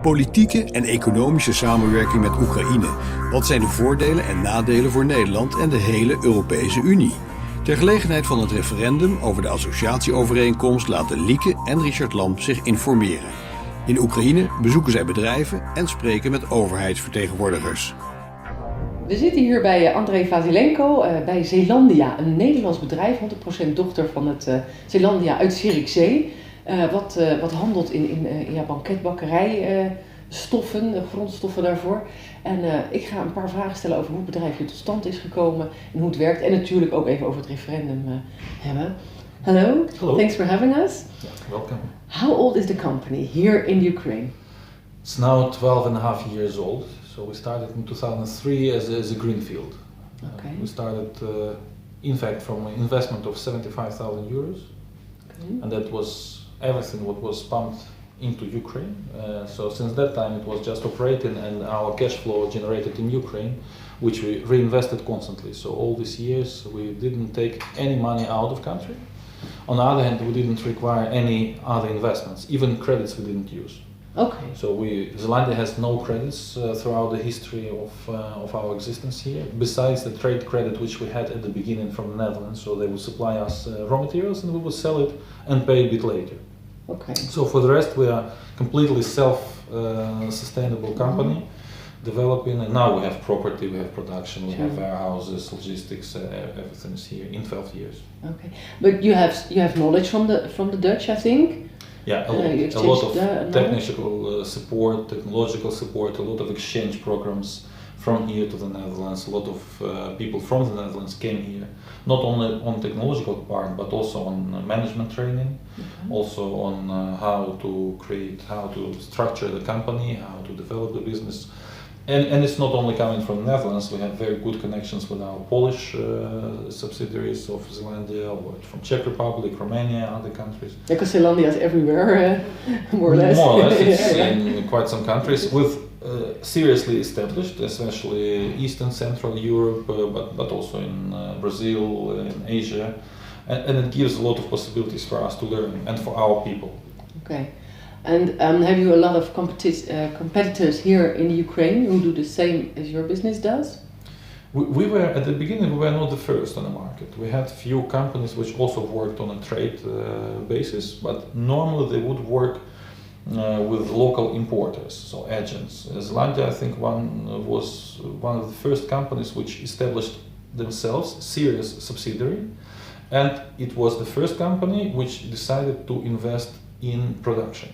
Politieke en economische samenwerking met Oekraïne. Wat zijn de voordelen en nadelen voor Nederland en de hele Europese Unie? Ter gelegenheid van het referendum over de associatieovereenkomst laten Lieke en Richard Lamp zich informeren. In Oekraïne bezoeken zij bedrijven en spreken met overheidsvertegenwoordigers. We zitten hier bij André Vasilenko bij Zeelandia, een Nederlands bedrijf, 100% dochter van het Zeelandia uit Zierikzee. Wat handelt in banketbakkerijstoffen, grondstoffen daarvoor. En ik ga een paar vragen stellen over hoe het bedrijf hier tot stand is gekomen en hoe het werkt. En natuurlijk ook even over het referendum hebben. Hello, thanks for having us. Yeah, welcome. How old is the company here in Ukraine? It's now 12.5 years old. So we started in 2003 as a greenfield. Okay. We started, in fact, from an investment of 75,000 euros. Okay. And that was everything what was pumped into Ukraine. So since that time it was just operating and our cash flow generated in Ukraine, which we reinvested constantly. So all these years we didn't take any money out of country. On the other hand, we didn't require any other investments, even credits we didn't use. Okay. So Zeelandia has no credits throughout the history of our existence here, besides the trade credit which we had at the beginning from the Netherlands. So they would supply us raw materials and we would sell it and pay a bit later. Okay. So for the rest we are completely self-sustainable company, developing, and now we have property, we have production, we have warehouses, logistics, everything is here in 12 years. Okay, but you have knowledge from the Dutch, I think. Yeah, a lot of technical support, technological support, a lot of exchange programs from here to the Netherlands. A lot of people from the Netherlands came here, not only on technological part, but also on management training, also on how to structure the company, how to develop the business. And it's not only coming from the Netherlands, we have very good connections with our Polish subsidiaries of Zeelandia, or from Czech Republic, Romania, other countries. Yeah, because Zeelandia is everywhere, more or less. More or less, it's in quite some countries with seriously established, especially Eastern Central Europe, but also in Brazil, in Asia. And it gives a lot of possibilities for us to learn and for our people. Okay. And have you a lot of competitors here in Ukraine who do the same as your business does? We were, at the beginning, we were not the first on the market. We had few companies which also worked on a trade basis, but normally they would work with local importers, so agents. Zeelandia, I think, was one of the first companies which established themselves serious subsidiary, and it was the first company which decided to invest in production.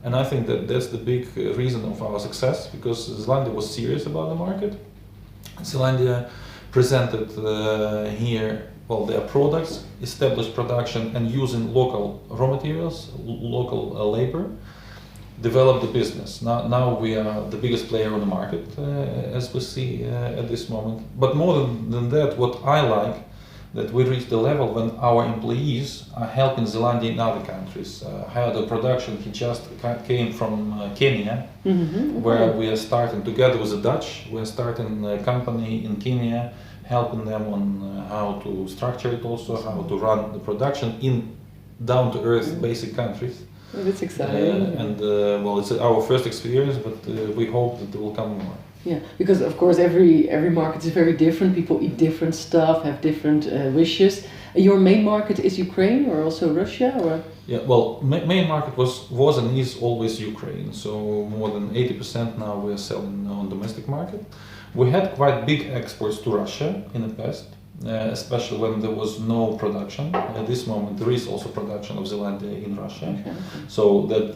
And I think that that's the big reason of our success, because Zeelandia was serious about the market. Zeelandia presented here their products, established production, and using local raw materials, local labor, developed the business. Now we are the biggest player on the market, as we see at this moment. But more than that, what I like, that we reached the level when our employees are helping Zeelandia in other countries. How the production, he just came from Kenya, where we are starting together with the Dutch. We are starting a company in Kenya, helping them on how to structure it also, how to run the production in down-to-earth basic countries. Oh, that's exciting. It's our first experience, but we hope that there will come more. Yeah, because of course every market is very different. People eat different stuff, have different wishes. Your main market is Ukraine or also Russia, or? Yeah, well, main market was and is always Ukraine. So more than 80% now we are selling on domestic market. We had quite big exports to Russia in the past, especially when there was no production. At this moment there is also production of Zeelandia in Russia. Okay. So that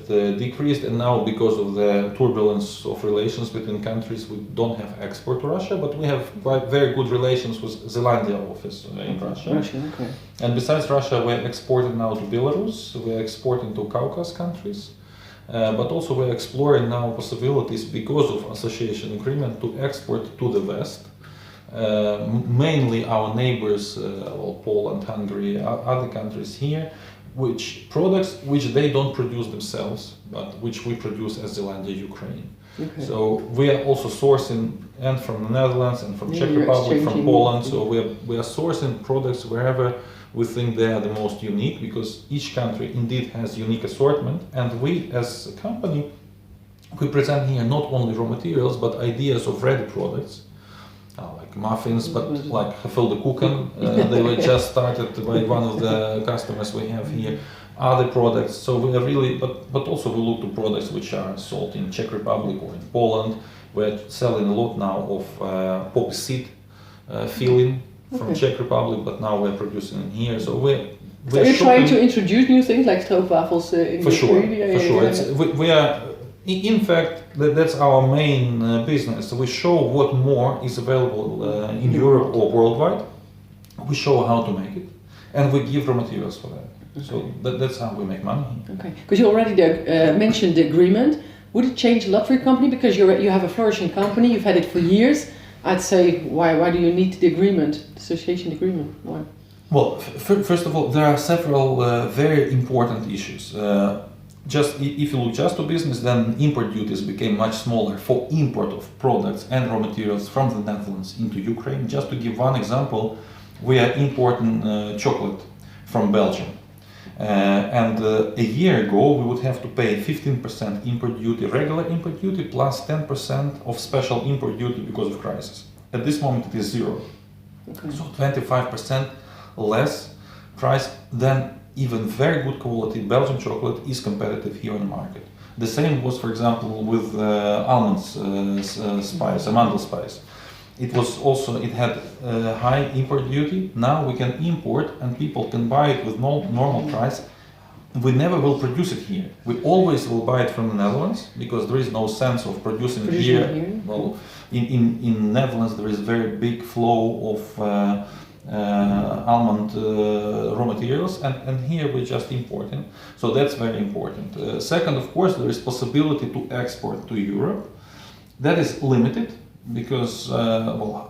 decreased, and now because of the turbulence of relations between countries we don't have export to Russia, but we have quite very good relations with Zeelandia office in Russia. Okay. And besides Russia we're exporting now to Belarus, we're exporting to Caucasus countries. But also we're exploring now possibilities because of association agreement to export to the West. Mainly our neighbors, Poland, Hungary, other countries here, products which they don't produce themselves, but which we produce as Zeelandia, Ukraine. Okay. So we are also sourcing, and from the Netherlands, and from Czech Republic, from Poland. So we are sourcing products wherever we think they are the most unique, because each country indeed has unique assortment, and we as a company we present here not only raw materials but ideas of ready products. Like muffins, but like gevulde koeken. They were just started by one of the customers we have here. Other products, so we are really, but also we look to products which are sold in Czech Republic or in Poland. We're selling a lot now of poppy seed filling from Czech Republic, but now we're producing in here. So so you're trying to introduce new things like stroopwafels in for sure, Ukraine? For sure. We are, in fact, that's our main business. We show what more is available in Europe or worldwide. We show how to make it, and we give raw materials for that. So that's how we make money. Okay, because you already mentioned the agreement. Would it change a lot for your company? Because you have a flourishing company, you've had it for years. I'd say, why do you need the agreement, the association agreement? Why? Well, first of all, there are several very important issues. Just if you look just to business, then import duties became much smaller for import of products and raw materials from the Netherlands into Ukraine. Just to give one example, we are importing chocolate from Belgium. And a year ago, we would have to pay 15% import duty, regular import duty, plus 10% of special import duty because of crisis. At this moment, it is zero. Okay. So 25% less price than even very good quality Belgian chocolate is competitive here on the market. The same was, for example, with spice, amandel spice. It had high import duty. Now we can import and people can buy it with normal price. We never will produce it here. We always will buy it from the Netherlands because there is no sense of producing it here. Well, in Netherlands there is very big flow of almond raw materials, and here we're just importing. So that's very important. Second, of course, there is possibility to export to Europe. That is limited, because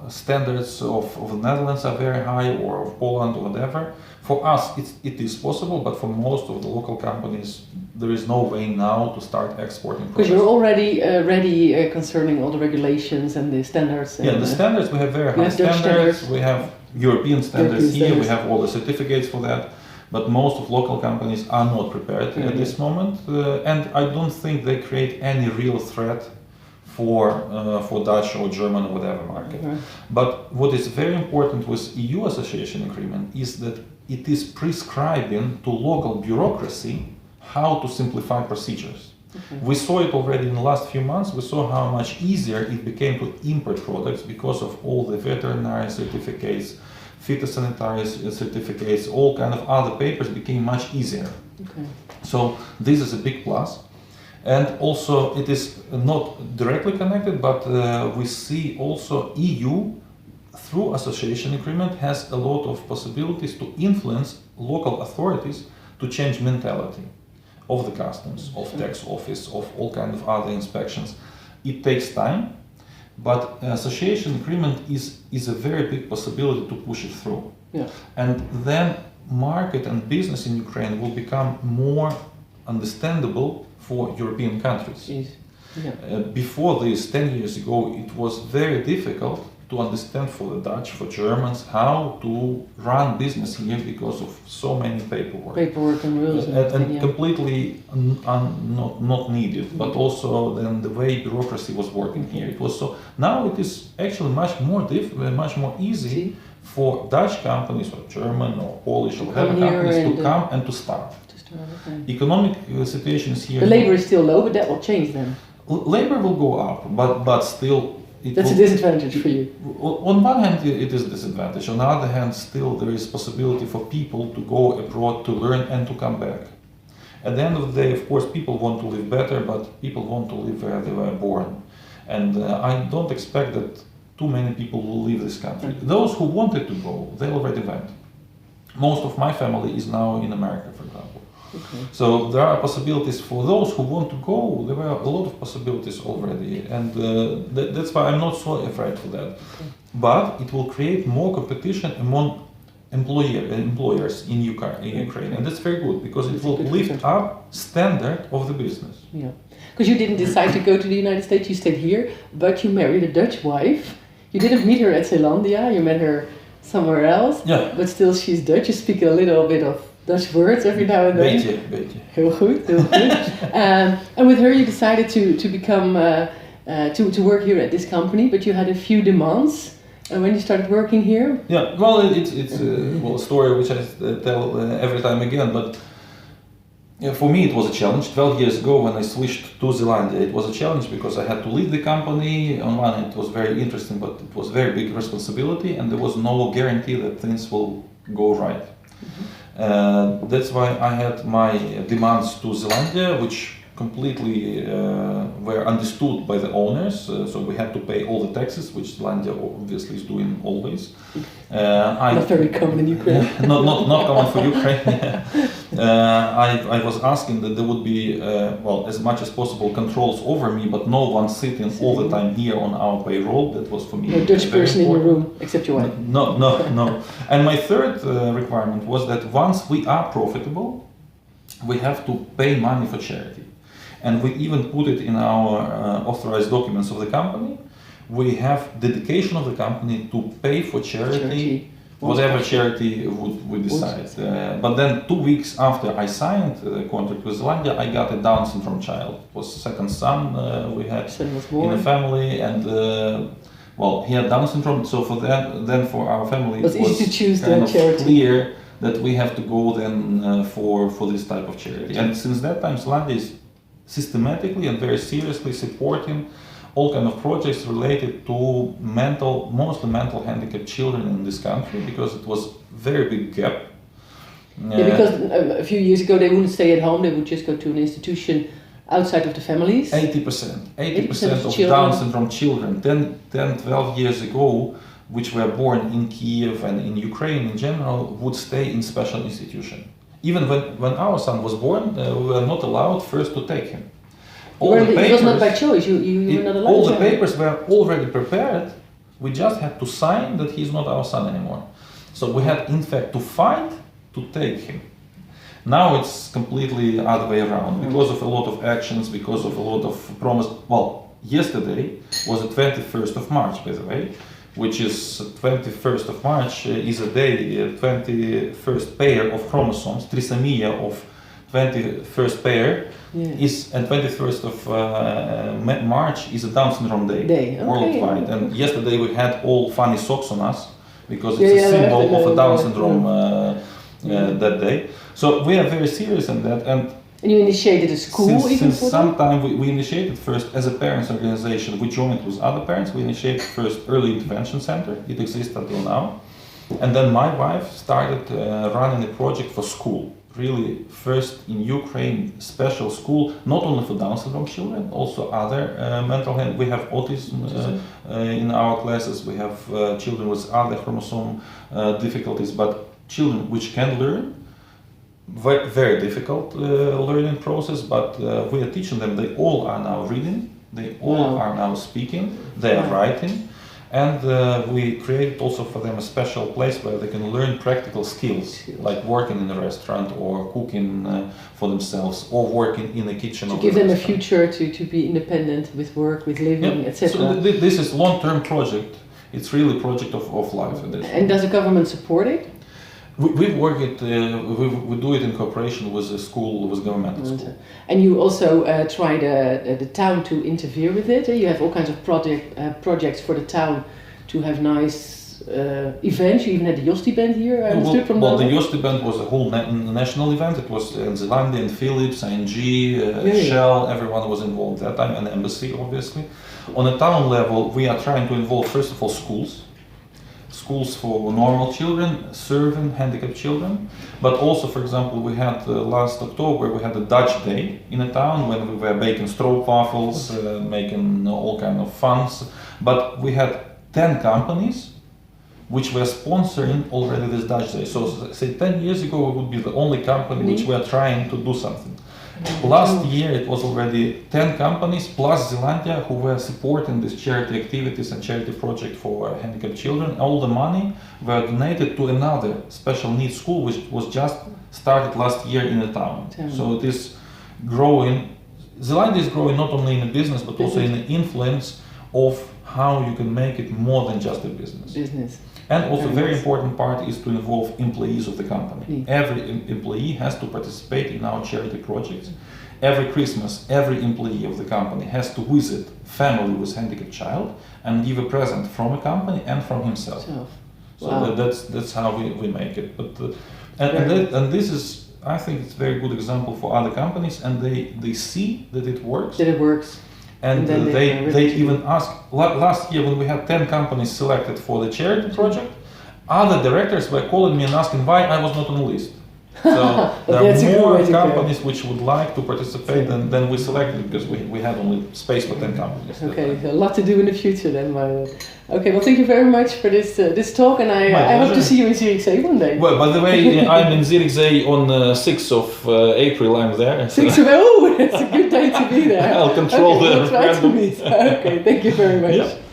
standards of the Netherlands are very high, or of Poland or whatever. For us it is possible, but for most of the local companies there is no way now to start exporting. Because you're already ready concerning all the regulations and the standards. Yeah, the standards, we have very high standards. We have European standards here, we have all the certificates for that. But most of local companies are not prepared at this moment, and I don't think they create any real threat for Dutch or German or whatever market. But what is very important with EU association agreement is that it is prescribing to local bureaucracy how to simplify procedures. We saw it already in the last few months. We saw how much easier it became to import products because of all the veterinary certificates, phytosanitary certificates, all kind of other papers became much easier. So this is a big plus. And also it is not directly connected, but we see also EU through association agreement has a lot of possibilities to influence local authorities to change mentality of the customs, of tax office, of all kind of other inspections. It takes time, but association agreement is a very big possibility to push it through. And then market and business in Ukraine will become more understandable for European countries. Before this, 10 years ago, it was very difficult to understand for the Dutch, for Germans, how to run business here because of so many paperwork and rules, and completely not needed. But also then the way bureaucracy was working here, it was so. Now it is actually much more easy for Dutch companies or German or Polish or whatever companies to come and to start. Economic situations here. The labor is still low, but that will change then. Labor will go up, but still. That's a disadvantage for you. On one hand, it is a disadvantage. On the other hand, still there is possibility for people to go abroad to learn and to come back. At the end of the day, of course, people want to live better, but people want to live where they were born. And I don't expect that too many people will leave this country. Those who wanted to go, they already went. Most of my family is now in America, for example. So there are possibilities for those who want to go. There were a lot of possibilities already, and that's why I'm not so afraid for that. But it will create more competition among employers in Ukraine, and that's very good because it will lift up standard of the business. Because you didn't decide to go to the United States, you stayed here, but you married a Dutch wife. You didn't meet her at Zeelandia, you met her somewhere else. But still she's Dutch. You speak a little bit of Dutch words every now and then. Beetje. Heel goed, heel goed. And with her you decided to become, to work here at this company, but you had a few demands. And when you started working here? Yeah, well, it's a story which I tell every time again, but for me it was a challenge. 12 years ago when I switched to Zeelandia, it was a challenge because I had to leave the company. On one hand it was very interesting, but it was very big responsibility and there was no guarantee that things will go right. Mm-hmm. That's why I had my demands to Zeelandia, which completely were understood by the owners, so we had to pay all the taxes, which Zeelandia obviously is doing always. Not very common in Ukraine. not common for Ukraine. I was asking that there would be, as much as possible controls over me, but no one sitting all the time here on our payroll. That was for me. No Dutch person in your room, except your wife. No. And my third requirement was that once we are profitable, we have to pay money for charity. And we even put it in our authorized documents of the company. We have dedication of the company to pay for charity whatever charity we decide. But then 2 weeks after I signed the contract with Zeelandia, I got a Down syndrome child. It was the second son we had in the family, and he had Down syndrome. So for that, then for our family, it was easy to choose kind of charity. Clear that we have to go then for this type of charity. And since that time, Zeelandia is systematically and very seriously supporting all kind of projects related to mostly mental handicapped children in this country, because it was very big gap. Because a few years ago they wouldn't stay at home, they would just go to an institution outside of the families. 80% of Down syndrome children 12 years ago, which were born in Kiev and in Ukraine in general, would stay in special institution. Even when our son was born, we were not allowed first to take him. It was not by choice, you were not allowed. All the papers were already prepared, we just had to sign that he's not our son anymore. So we had in fact to fight to take him. Now it's completely other way around, because of a lot of actions, because of a lot of promise. Well, yesterday was the 21st of March, by the way, which is 21st of March is a day, 21st pair of chromosomes, trisomia of 21st pair is, and 21st of March is a Down syndrome day. Worldwide. And yesterday we had all funny socks on us because it's a symbol of a Down syndrome that day. So we are very serious in that. And you initiated a school since some time we initiated first as a parents organization. We joined with other parents. We initiated first early intervention center. It exists until now. And then my wife started running a project for school. Really first in Ukraine special school, not only for Down syndrome children, also other mental health. We have autism in our classes. We have children with other chromosome difficulties, but children which can learn. Very difficult learning process, but we are teaching them. They all are now reading, they all are now speaking, they are writing, and we created also for them a special place where they can learn practical skills, like working in a restaurant or cooking for themselves or working in the kitchen. To give them a future to be independent with work, with living, etc. So this is long-term project. It's really a project of life. And does the government support it? We work it. We do it in cooperation with a school, with governmental school. And you also try the town to interfere with it. You have all kinds of projects for the town to have nice events. You even had the Josti band here. I understood from the Josti band was a whole national event. It was in Zeelandia, and Philips, ING, Shell. Everyone was involved that time, and the embassy, obviously. On a town level, we are trying to involve first of all schools for normal children, serving handicapped children, but also, for example, we had last October we had a Dutch day in a town when we were baking stroopwafels, making all kind of funs, but we had 10 companies which were sponsoring already this Dutch day. So say 10 years ago we would be the only company which were trying to do something. Last year it was already 10 companies plus Zeelandia who were supporting these charity activities and charity project for handicapped children. All the money were donated to another special needs school which was just started last year in the town. So it is growing. Zeelandia is growing not only in the business but also in the influence of how you can make it more than just a business. And also, Very very nice. important part is to involve employees of the company. Every employee has to participate in our charity projects. Every Christmas, every employee of the company has to visit family with handicapped child and give a present from a company and from himself. So Wow. that's how we make it. But and this is, I think it's a very good example for other companies, and they see that it works. That it works. And then they even ask, last year when we had 10 companies selected for the charity project, other directors were calling me and asking why I was not on the list. So there That's a are good more way to go. companies which would like to participate than we selected, because we had only space for 10 companies. Okay, so a lot to do in the future then. Okay, well thank you very much for this talk, and I hope to see you in Zierikzee one day. Well, by the way, I'm in Zeelandia on 6th of April, I'm there. 6th of, oh, that's a good day to be there. I'll control okay, the we'll try to referendum. meet. Okay, thank you very much. Yeah.